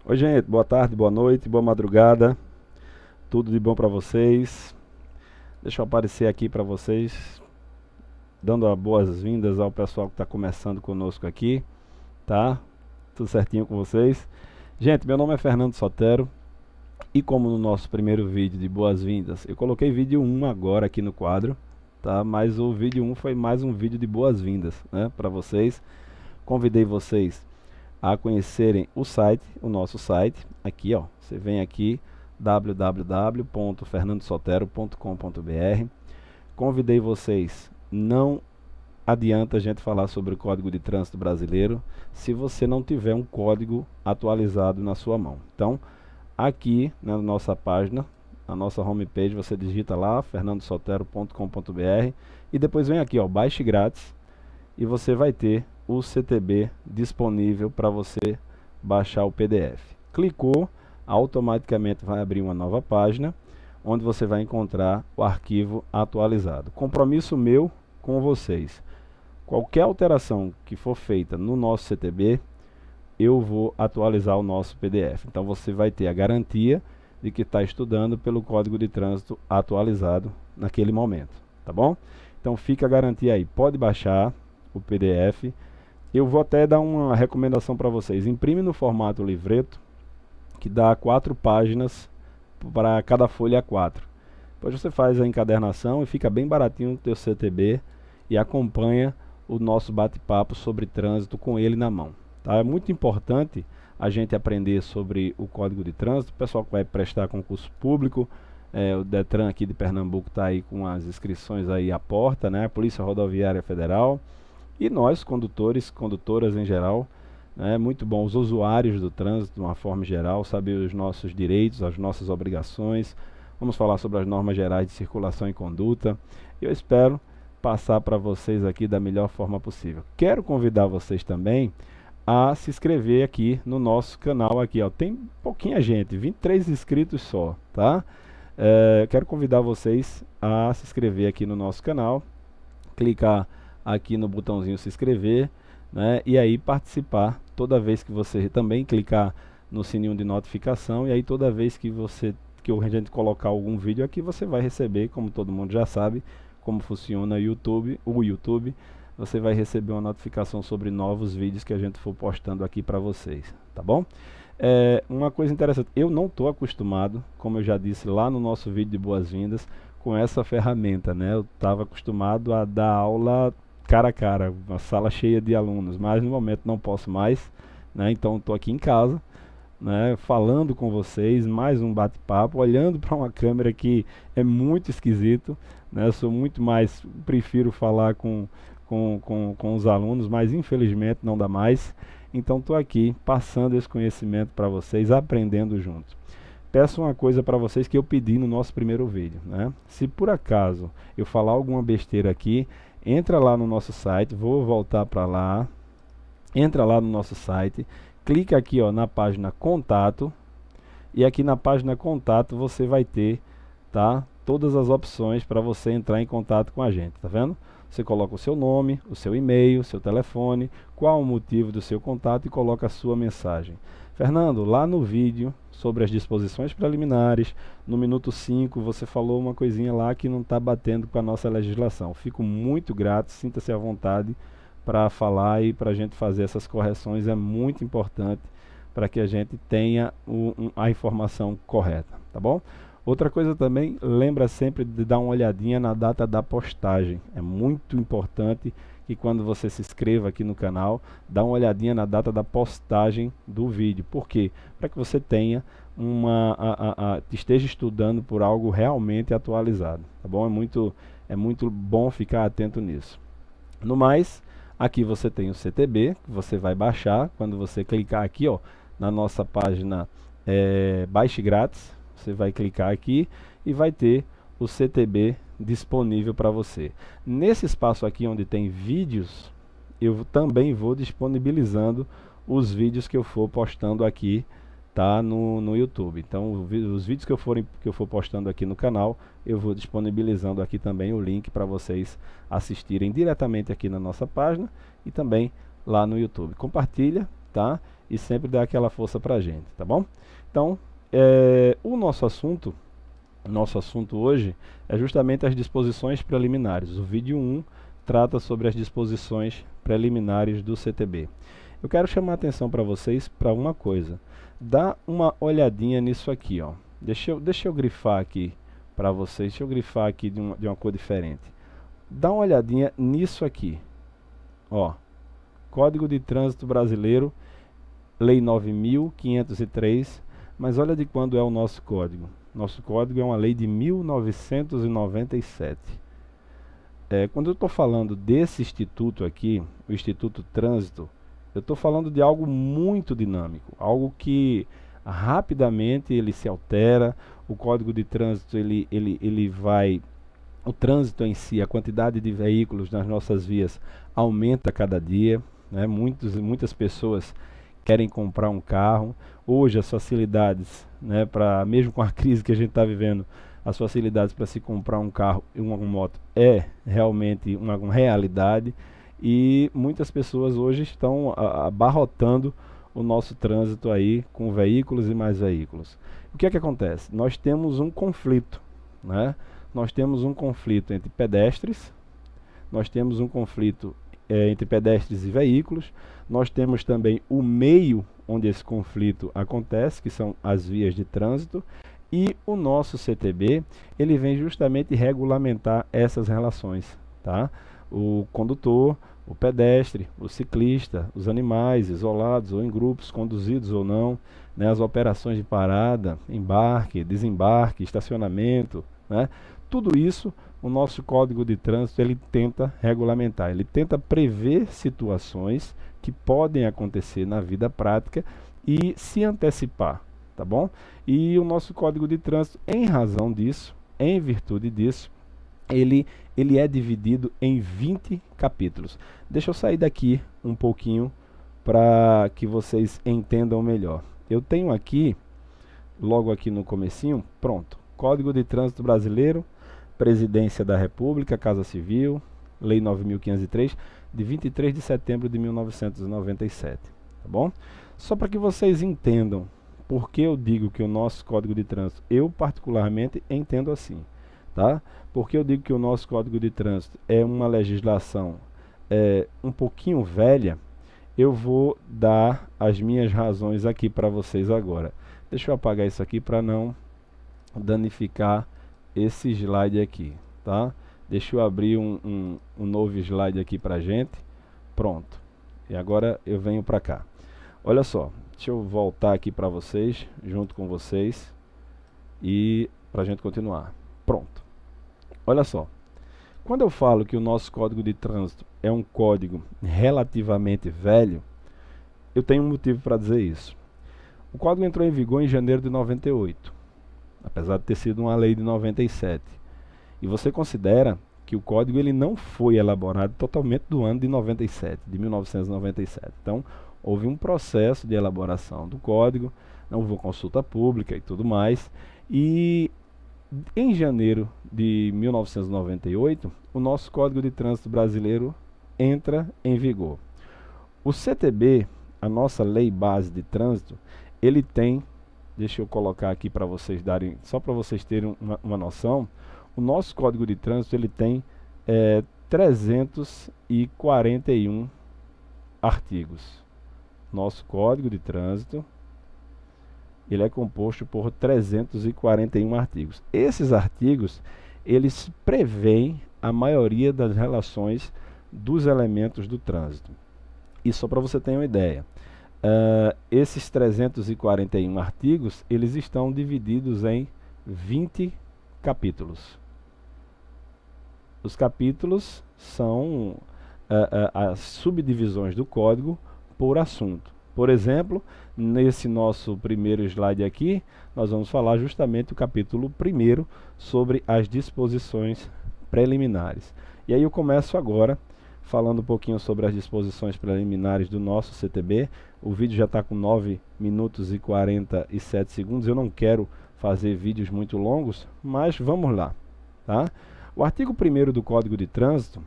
Oi, gente, boa tarde, boa noite, boa madrugada. Tudo de bom para vocês? Deixa eu aparecer aqui para vocês, dando as boas-vindas ao pessoal que está começando conosco aqui, tá? Tudo certinho com vocês? Gente, meu nome é Fernando Sotero e como no nosso primeiro vídeo de boas-vindas, eu coloquei vídeo 1 agora aqui no quadro, tá? Mas o vídeo 1 foi mais um vídeo de boas-vindas, né, para vocês. Convidei vocês a conhecerem o site, o nosso site, aqui ó, você vem aqui www.fernandosotero.com.br. Convidei vocês, não adianta a gente falar sobre o Código de Trânsito Brasileiro se você não tiver um código atualizado na sua mão. Então, aqui na nossa página, na nossa homepage, você digita lá fernandosotero.com.br e depois vem aqui ó, baixe grátis e você vai ter o CTB disponível para você baixar o PDF. Clicou, automaticamente vai abrir uma nova página, onde você vai encontrar o arquivo atualizado. Compromisso meu com vocês. Qualquer alteração que for feita no nosso CTB, eu vou atualizar o nosso PDF. Então você vai ter a garantia de que está estudando pelo Código de Trânsito atualizado naquele momento, tá bom? Então fica a garantia aí, pode baixar o PDF. Eu vou até dar uma recomendação para vocês. Imprime no formato livreto, que dá 4 páginas para cada folha A4. Depois você faz a encadernação e fica bem baratinho no teu CTB e acompanha o nosso bate-papo sobre trânsito com ele na mão. Tá? É muito importante a gente aprender sobre o Código de Trânsito. O pessoal que vai prestar concurso público, o Detran aqui de Pernambuco está aí com as inscrições aí à porta, né? A Polícia Rodoviária Federal. E nós, condutores, condutoras em geral, é muito bom, os usuários do trânsito, de uma forma geral, saber os nossos direitos, as nossas obrigações. Vamos falar sobre as normas gerais de circulação e conduta. Eu espero passar para vocês aqui da melhor forma possível. Quero convidar vocês também a se inscrever aqui no nosso canal aqui, ó. Tem pouquinha gente, 23 inscritos só, tá? Quero convidar vocês a se inscrever aqui no nosso canal, clicar aqui no botãozinho se inscrever, né, e aí participar toda vez que você também clicar no sininho de notificação, e aí toda vez que a gente colocar algum vídeo aqui, você vai receber, como todo mundo já sabe como funciona o YouTube, você vai receber uma notificação sobre novos vídeos que a gente for postando aqui para vocês, tá bom? Uma coisa interessante, eu não estou acostumado, como eu já disse lá no nosso vídeo de boas-vindas, com essa ferramenta, né? Eu estava acostumado a dar aula cara a cara, uma sala cheia de alunos, mas no momento não posso mais, né? Então estou aqui em casa, né, falando com vocês, mais um bate-papo, olhando para uma câmera que é muito esquisito, né? Eu sou muito mais, prefiro falar com os alunos, mas infelizmente não dá mais. Então estou aqui passando esse conhecimento para vocês, aprendendo juntos. Peço uma coisa para vocês que eu pedi no nosso primeiro vídeo, né? Se por acaso eu falar alguma besteira aqui, entra lá no nosso site, vou voltar para lá, entra lá no nosso site, clica aqui ó, na página Contato, e aqui na página Contato você vai ter, tá, todas as opções para você entrar em contato com a gente, tá vendo? Você coloca o seu nome, o seu e-mail, o seu telefone, qual o motivo do seu contato e coloca a sua mensagem. Fernando, lá no vídeo sobre as disposições preliminares, no minuto 5, você falou uma coisinha lá que não está batendo com a nossa legislação. Fico muito grato, sinta-se à vontade para falar e para a gente fazer essas correções. É muito importante para que a gente tenha a informação correta, tá bom? Outra coisa também, lembra sempre de dar uma olhadinha na data da postagem. É muito importante que quando você se inscreva aqui no canal, dá uma olhadinha na data da postagem do vídeo. Por quê? Para que você tenha esteja estudando por algo realmente atualizado, tá bom? É muito bom ficar atento nisso. No mais, aqui você tem o CTB, que você vai baixar quando você clicar aqui ó, na nossa página Baixe Grátis. Você vai clicar aqui e vai ter o CTB disponível para você. Nesse espaço aqui onde tem vídeos, eu também vou disponibilizando os vídeos que eu for postando aqui, tá, no YouTube. Então os vídeos que eu for postando aqui no canal, eu vou disponibilizando aqui também o link para vocês assistirem diretamente aqui na nossa página e também lá no YouTube. Compartilha, tá? e sempre dá aquela força pra gente, tá bom? Então, o nosso assunto hoje é justamente as disposições preliminares. O vídeo 1 trata sobre as disposições preliminares do CTB. Eu quero chamar a atenção para vocês para uma coisa. Dá uma olhadinha nisso aqui, ó. Deixa eu grifar aqui para vocês. Deixa eu grifar aqui de uma cor diferente. Dá uma olhadinha nisso aqui. Ó, Código de Trânsito Brasileiro, Lei 9.503. Mas olha de quando é o nosso código. Nosso código é uma lei de 1997. Quando eu estou falando desse instituto aqui, o Instituto Trânsito, eu estou falando de algo muito dinâmico, algo que rapidamente ele se altera. O Código de Trânsito o trânsito em si, a quantidade de veículos nas nossas vias aumenta a cada dia, né? Muitas pessoas querem comprar um carro. Hoje as facilidades, né, mesmo com a crise que a gente está vivendo, as facilidades para se comprar um carro e uma moto é realmente uma realidade, e muitas pessoas hoje estão abarrotando o nosso trânsito aí com veículos e mais veículos. O que é que acontece? Nós temos um conflito, né? Nós temos um conflito entre pedestres, nós temos um conflito entre pedestres e veículos, nós temos também o meio onde esse conflito acontece, que são as vias de trânsito, e o nosso CTB, ele vem justamente regulamentar essas relações, tá? O condutor, o pedestre, o ciclista, os animais isolados ou em grupos, conduzidos ou não, né? As operações de parada, embarque, desembarque, estacionamento, né? Tudo isso o nosso Código de Trânsito ele tenta regulamentar, ele tenta prever situações que podem acontecer na vida prática e se antecipar, tá bom? E o nosso Código de Trânsito, em razão disso, em virtude disso, ele é dividido em 20 capítulos. Deixa eu sair daqui um pouquinho para que vocês entendam melhor. Eu tenho aqui, logo aqui no comecinho, pronto, Código de Trânsito Brasileiro, Presidência da República, Casa Civil, Lei 9.503, de 23 de setembro de 1997, tá bom? Só para que vocês entendam por que eu digo que o nosso Código de Trânsito, eu particularmente entendo assim, tá? Porque eu digo que o nosso Código de Trânsito é uma legislação um pouquinho velha, eu vou dar as minhas razões aqui para vocês agora. Deixa eu apagar isso aqui para não danificar esse slide aqui, tá? Deixa eu abrir um novo slide aqui pra gente. Pronto. E agora eu venho para cá. Olha só, deixa eu voltar aqui para vocês, junto com vocês, e pra gente continuar. Pronto. Olha só. Quando eu falo que o nosso Código de Trânsito é um código relativamente velho, eu tenho um motivo para dizer isso. O código entrou em vigor em janeiro de 98. Apesar de ter sido uma lei de 97. E você considera que o código ele não foi elaborado totalmente do ano de 97, de 1997. Então, houve um processo de elaboração do código, não houve consulta pública e tudo mais. E em janeiro de 1998, o nosso Código de Trânsito Brasileiro entra em vigor. O CTB, a nossa Lei Base de Trânsito, ele tem, deixa eu colocar aqui para vocês darem, só para vocês terem uma noção, o nosso Código de Trânsito ele tem 341 artigos. Nosso Código de Trânsito ele é composto por 341 artigos. Esses artigos eles prevêem a maioria das relações dos elementos do trânsito. E só para você ter uma ideia, esses 341 artigos eles estão divididos em 20 capítulos. Os capítulos são as subdivisões do código por assunto. Por exemplo, nesse nosso primeiro slide aqui, nós vamos falar justamente do capítulo 1º sobre as disposições preliminares. E aí eu começo agora falando um pouquinho sobre as disposições preliminares do nosso CTB. O vídeo já está com 9 minutos e 47 segundos. Eu não quero fazer vídeos muito longos, mas vamos lá, tá? O artigo 1º do Código de Trânsito,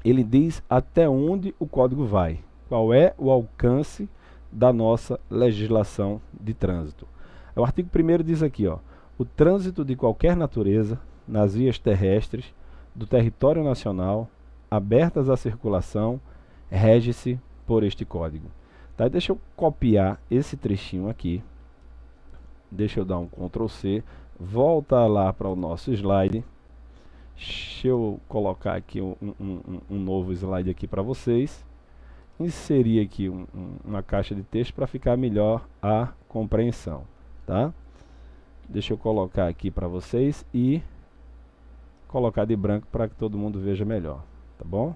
ele diz até onde o código vai, qual é o alcance da nossa legislação de trânsito. O artigo 1º diz aqui, ó, o trânsito de qualquer natureza nas vias terrestres do território nacional, abertas à circulação, rege-se por este código. Tá? Deixa eu copiar esse trechinho aqui. Deixa eu dar um Ctrl C. Volta lá para o nosso slide. Deixa eu colocar aqui um novo slide aqui para vocês. Inserir aqui uma caixa de texto para ficar melhor a compreensão. Tá? Deixa eu colocar aqui para vocês e colocar de branco para que todo mundo veja melhor. Tá bom?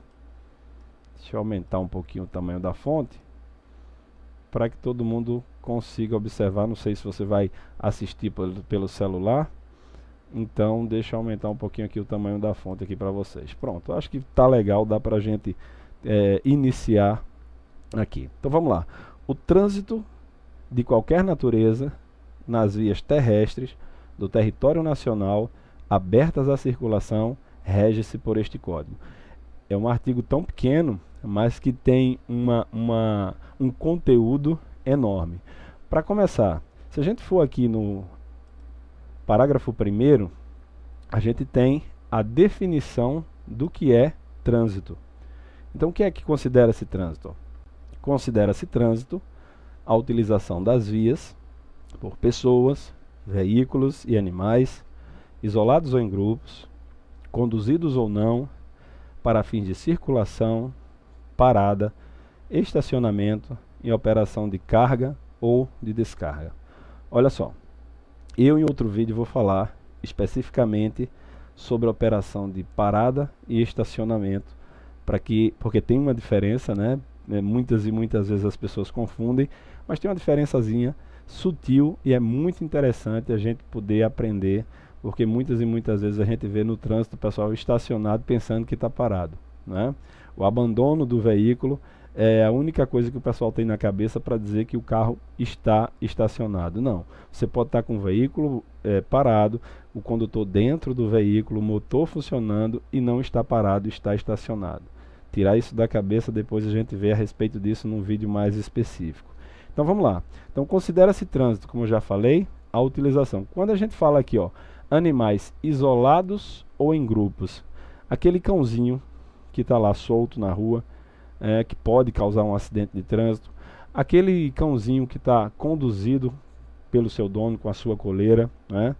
Deixa eu aumentar um pouquinho o tamanho da fonte para que todo mundo consiga observar. Não sei se você vai assistir pelo celular. Então deixa eu aumentar um pouquinho aqui o tamanho da fonte aqui para vocês. Pronto, acho que tá legal, dá para a gente iniciar aqui. Então vamos lá. O trânsito de qualquer natureza nas vias terrestres do território nacional abertas à circulação rege-se por este código. É um artigo tão pequeno, mas que tem um conteúdo enorme. Para começar, se a gente for aqui no parágrafo 1º, a gente tem a definição do que é trânsito. Então, o que é que considera-se trânsito? Considera-se trânsito a utilização das vias por pessoas, veículos e animais, isolados ou em grupos, conduzidos ou não, para fins de circulação, parada, estacionamento e operação de carga ou de descarga. Olha só, eu em outro vídeo vou falar especificamente sobre a operação de parada e estacionamento, porque tem uma diferença, né? Muitas e muitas vezes as pessoas confundem, mas tem uma diferençazinha sutil e é muito interessante a gente poder aprender, porque muitas e muitas vezes a gente vê no trânsito o pessoal estacionado pensando que está parado, né? O abandono do veículo é a única coisa que o pessoal tem na cabeça para dizer que o carro está estacionado. Não, você pode estar com o veículo parado, o condutor dentro do veículo, o motor funcionando e não está parado, está estacionado. Tirar isso da cabeça, depois a gente vê a respeito disso num vídeo mais específico. Então vamos lá. Então considera-se trânsito, como eu já falei, a utilização. Quando a gente fala aqui, ó, animais isolados ou em grupos, aquele cãozinho que está lá solto na rua, que pode causar um acidente de trânsito, aquele cãozinho que está conduzido pelo seu dono com a sua coleira, né,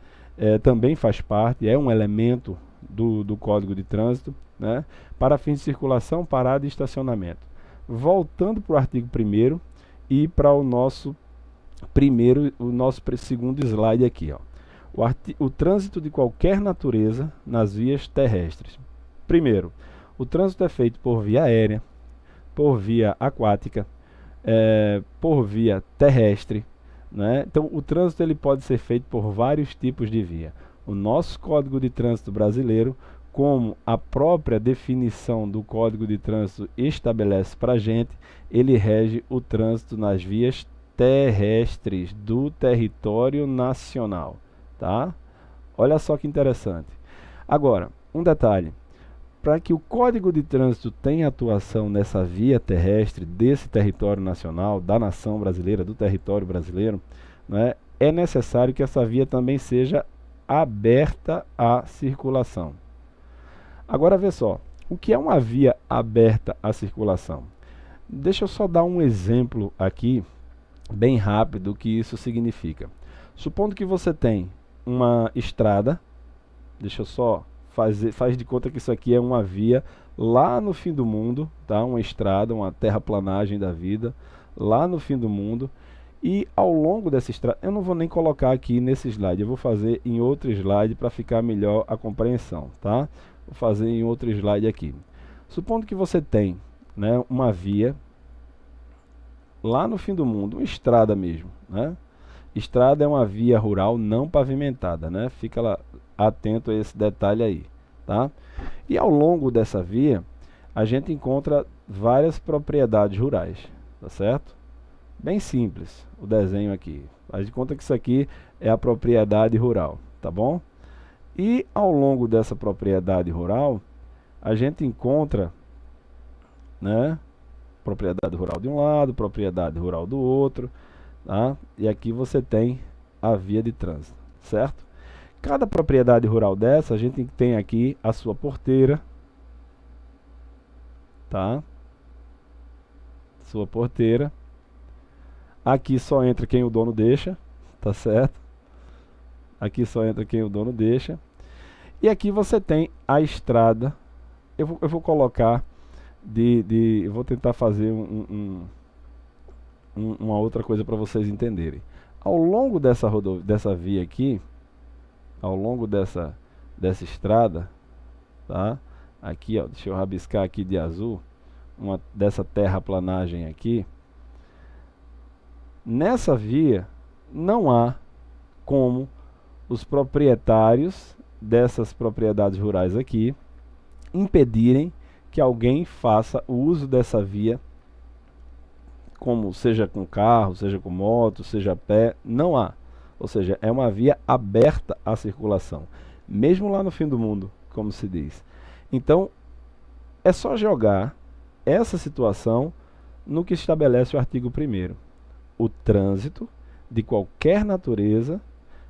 também faz parte, é um elemento do Código de Trânsito, né, para fins de circulação, parada e estacionamento. Voltando para o artigo 1º e para o nosso segundo slide aqui, ó. O trânsito de qualquer natureza nas vias terrestres. Primeiro, o trânsito é feito por via aérea, por via aquática, por via terrestre, né? Então o trânsito ele pode ser feito por vários tipos de via. O nosso Código de Trânsito brasileiro, como a própria definição do Código de Trânsito estabelece para a gente, ele rege o trânsito nas vias terrestres do território nacional, tá? Olha só que interessante. Agora, um detalhe. Para que o Código de Trânsito tenha atuação nessa via terrestre desse território nacional, da nação brasileira, do território brasileiro, né, é necessário que essa via também seja aberta à circulação. Agora, vê só, o que é uma via aberta à circulação? Deixa eu só dar um exemplo aqui, bem rápido, o que isso significa. Supondo que você tem uma estrada, deixa eu só faz de conta que isso aqui é uma via lá no fim do mundo, tá? Uma estrada, uma terraplanagem da vida, lá no fim do mundo. E ao longo dessa estrada, eu não vou nem colocar aqui nesse slide, eu vou fazer em outro slide para ficar melhor a compreensão, tá? Vou fazer em outro slide aqui. Supondo que você tem, né, uma via lá no fim do mundo, uma estrada mesmo, né? Estrada é uma via rural não pavimentada, né? Fica lá atento a esse detalhe aí, tá? E ao longo dessa via, a gente encontra várias propriedades rurais, tá certo? Bem simples o desenho aqui. Faz de conta que isso aqui é a propriedade rural, tá bom? E ao longo dessa propriedade rural, a gente encontra, né, propriedade rural de um lado, propriedade rural do outro, tá? E aqui você tem a via de trânsito, certo? Cada propriedade rural dessa, a gente tem aqui a sua porteira, tá? Sua porteira. Aqui só entra quem o dono deixa, tá certo? Aqui só entra quem o dono deixa. E aqui você tem a estrada. Eu vou colocar eu vou tentar fazer uma outra coisa para vocês entenderem. Ao longo dessa via aqui, ao longo dessa estrada, tá? Aqui, ó, deixa eu rabiscar aqui de azul, dessa terraplanagem aqui. Nessa via não há como os proprietários dessas propriedades rurais aqui impedirem que alguém faça o uso dessa via, como seja com carro, seja com moto, seja a pé, não há. Ou seja, é uma via aberta à circulação, mesmo lá no fim do mundo, como se diz. Então, é só jogar essa situação no que estabelece o artigo 1º. O trânsito de qualquer natureza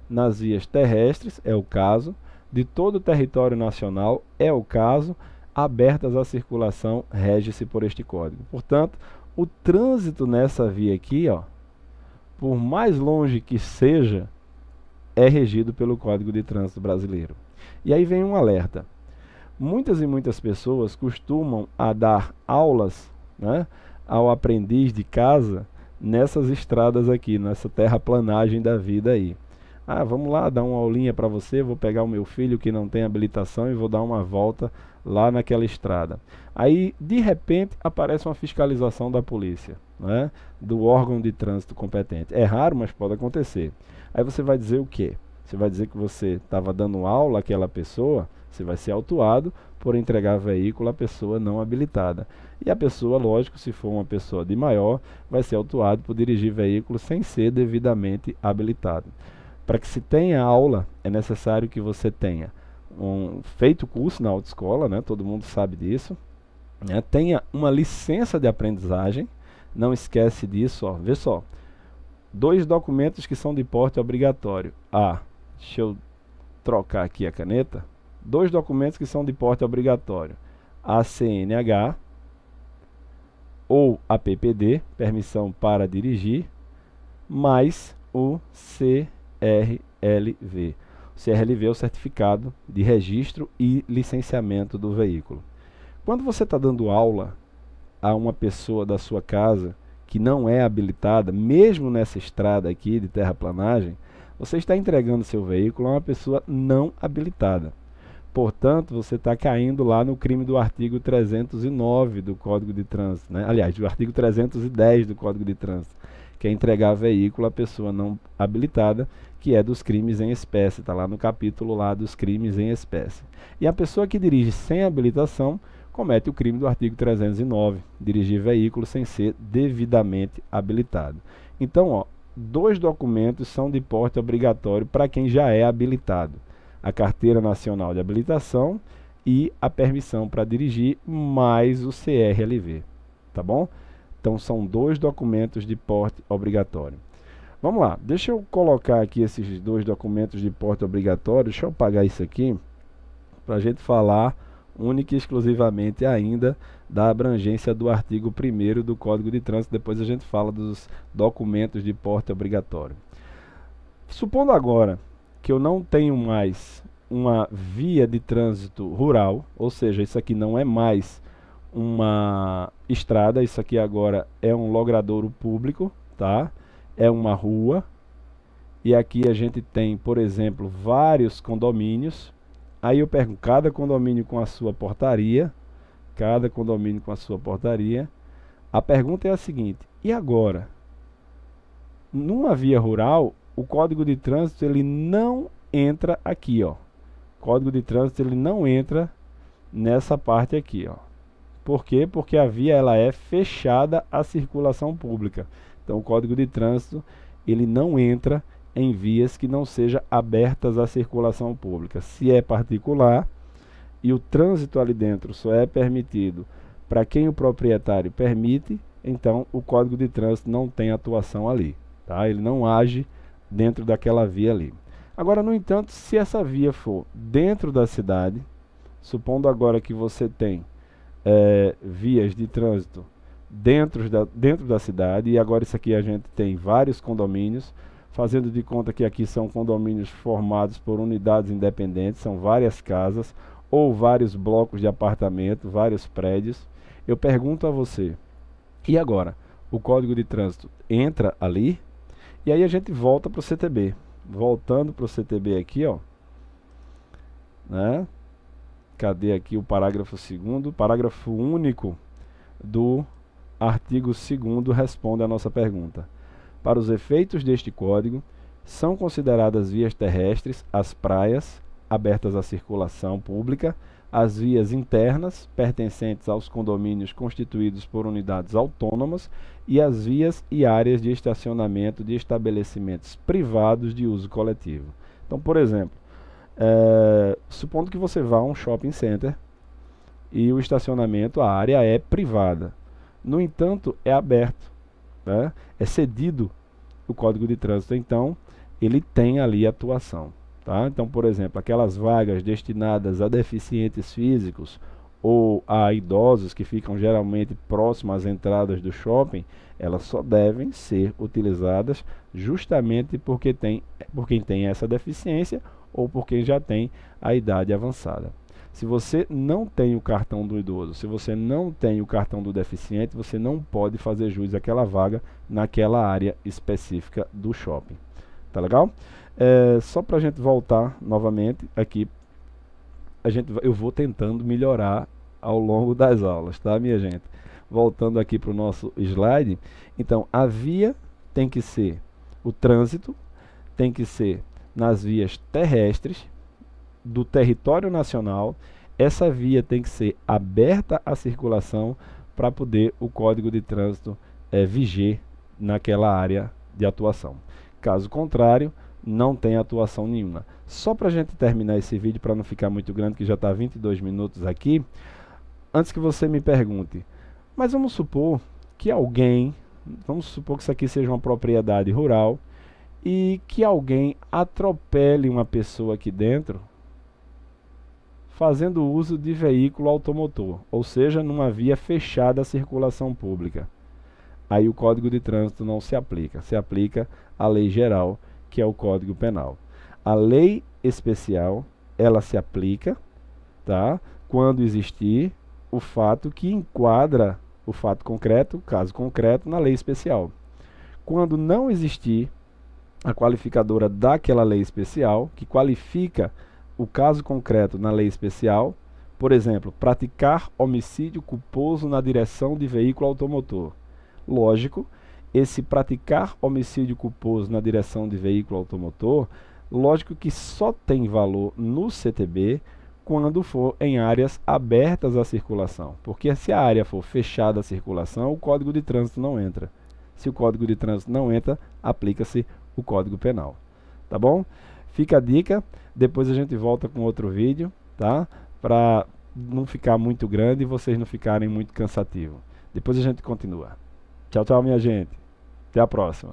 nas vias terrestres, é o caso, de todo o território nacional, é o caso, abertas à circulação, rege-se por este código. Portanto, o trânsito nessa via aqui, ó, por mais longe que seja, é regido pelo Código de Trânsito Brasileiro. E aí vem um alerta. Muitas e muitas pessoas costumam a dar aulas, né, ao aprendiz de casa nessas estradas aqui, nessa terraplanagem da vida aí. Ah, vamos lá dar uma aulinha para você, vou pegar o meu filho que não tem habilitação e vou dar uma volta lá naquela estrada. Aí, de repente, aparece uma fiscalização da polícia, né, do órgão de trânsito competente. É raro, mas pode acontecer. Aí você vai dizer o quê? Você vai dizer que você estava dando aula àquela pessoa, você vai ser autuado por entregar veículo à pessoa não habilitada. E a pessoa, lógico, se for uma pessoa de maior, vai ser autuado por dirigir veículo sem ser devidamente habilitado. Para que se tenha aula, é necessário que você tenha feito curso na autoescola, né? Todo mundo sabe disso, né? Tenha uma licença de aprendizagem, não esquece disso, ó. Vê só, 2 documentos que são de porte obrigatório. Deixa eu trocar aqui a caneta. 2 documentos que são de porte obrigatório. A CNH ou a PPD, permissão para dirigir, mais o CRLV. O CRLV é o certificado de registro e licenciamento do veículo. Quando você está dando aula a uma pessoa da sua casa que não é habilitada, mesmo nessa estrada aqui de terraplanagem, você está entregando seu veículo a uma pessoa não habilitada. Portanto, você está caindo lá no crime do artigo 309 do Código de Trânsito, né? Aliás, do artigo 310 do Código de Trânsito, que é entregar veículo à pessoa não habilitada, que é dos crimes em espécie, está lá no capítulo lá dos crimes em espécie. E a pessoa que dirige sem habilitação comete o crime do artigo 309, dirigir veículo sem ser devidamente habilitado. Então, ó, 2 documentos são de porte obrigatório para quem já é habilitado: a Carteira Nacional de Habilitação e a permissão para dirigir, mais o CRLV, tá bom? Então são 2 documentos de porte obrigatório. Vamos lá, deixa eu colocar aqui esses 2 documentos de porte obrigatório, deixa eu apagar isso aqui, para a gente falar única e exclusivamente ainda da abrangência do artigo 1º do Código de Trânsito, depois a gente fala dos documentos de porte obrigatório. Supondo agora que eu não tenho mais uma via de trânsito rural, ou seja, isso aqui não é mais uma estrada, isso aqui agora é um logradouro público, tá? É uma rua, e aqui a gente tem, por exemplo, vários condomínios. Aí eu pergunto, cada condomínio com a sua portaria, cada condomínio com a sua portaria. A pergunta é a seguinte: e agora? Numa via rural, o Código de Trânsito ele não entra aqui, ó. O Código de Trânsito ele não entra nessa parte aqui, ó. Por quê? Porque a via ela é fechada à circulação pública. Então o Código de Trânsito ele não entra em vias que não sejam abertas à circulação pública. Se é particular e o trânsito ali dentro só é permitido para quem o proprietário permite, então o Código de Trânsito não tem atuação ali, tá? Ele não age dentro daquela via ali. Agora, no entanto, se essa via for dentro da cidade, supondo agora que você tem vias de trânsito dentro da cidade, e agora isso aqui a gente tem vários condomínios, fazendo de conta que aqui são condomínios formados por unidades independentes, são várias casas ou vários blocos de apartamento, vários prédios. Eu pergunto a você, e agora? O Código de Trânsito entra ali? E aí a gente volta para o CTB. Voltando para o CTB aqui, ó, né? Cadê aqui o parágrafo 2º? Parágrafo único do artigo 2º responde a nossa pergunta. Para os efeitos deste código, são consideradas vias terrestres as praias abertas à circulação pública, as vias internas pertencentes aos condomínios constituídos por unidades autônomas e as vias e áreas de estacionamento de estabelecimentos privados de uso coletivo. Então, por exemplo, supondo que você vá a um shopping center e o estacionamento, a área é privada. No entanto, é aberto, né? É cedido o Código de Trânsito, então ele tem ali atuação. Tá? Então, por exemplo, aquelas vagas destinadas a deficientes físicos ou a idosos que ficam geralmente próximas às entradas do shopping, elas só devem ser utilizadas justamente por quem tem essa deficiência ou por quem já tem a idade avançada. Se você não tem o cartão do idoso, se você não tem o cartão do deficiente, você não pode fazer jus àquela vaga naquela área específica do shopping. Tá legal? Só para a gente voltar novamente aqui, eu vou tentando melhorar ao longo das aulas, tá, minha gente? Voltando aqui para o nosso slide, então a via tem que ser, o trânsito tem que ser nas vias terrestres do território nacional. Essa via tem que ser aberta à circulação para poder o Código de Trânsito viger naquela área de atuação. Caso contrário, não tem atuação nenhuma. Só para a gente terminar esse vídeo, para não ficar muito grande, que já está 22 minutos aqui, antes que você me pergunte, mas vamos supor que vamos supor que isso aqui seja uma propriedade rural e que alguém atropele uma pessoa aqui dentro fazendo uso de veículo automotor, ou seja, numa via fechada à circulação pública. Aí o Código de Trânsito não se aplica a lei geral, que é o Código Penal. A lei especial, ela se aplica, tá? Quando existir o fato que enquadra o fato concreto, o caso concreto, na lei especial. Quando não existir a qualificadora daquela lei especial, que qualifica o caso concreto na lei especial, por exemplo, praticar homicídio culposo na direção de veículo automotor. Lógico, esse praticar homicídio culposo na direção de veículo automotor, lógico que só tem valor no CTB quando for em áreas abertas à circulação. Porque se a área for fechada à circulação, o Código de Trânsito não entra. Se o Código de Trânsito não entra, aplica-se o Código Penal. Tá bom? Fica a dica, depois a gente volta com outro vídeo, tá? Para não ficar muito grande e vocês não ficarem muito cansativos. Depois a gente continua. Tchau, tchau, minha gente. Até a próxima.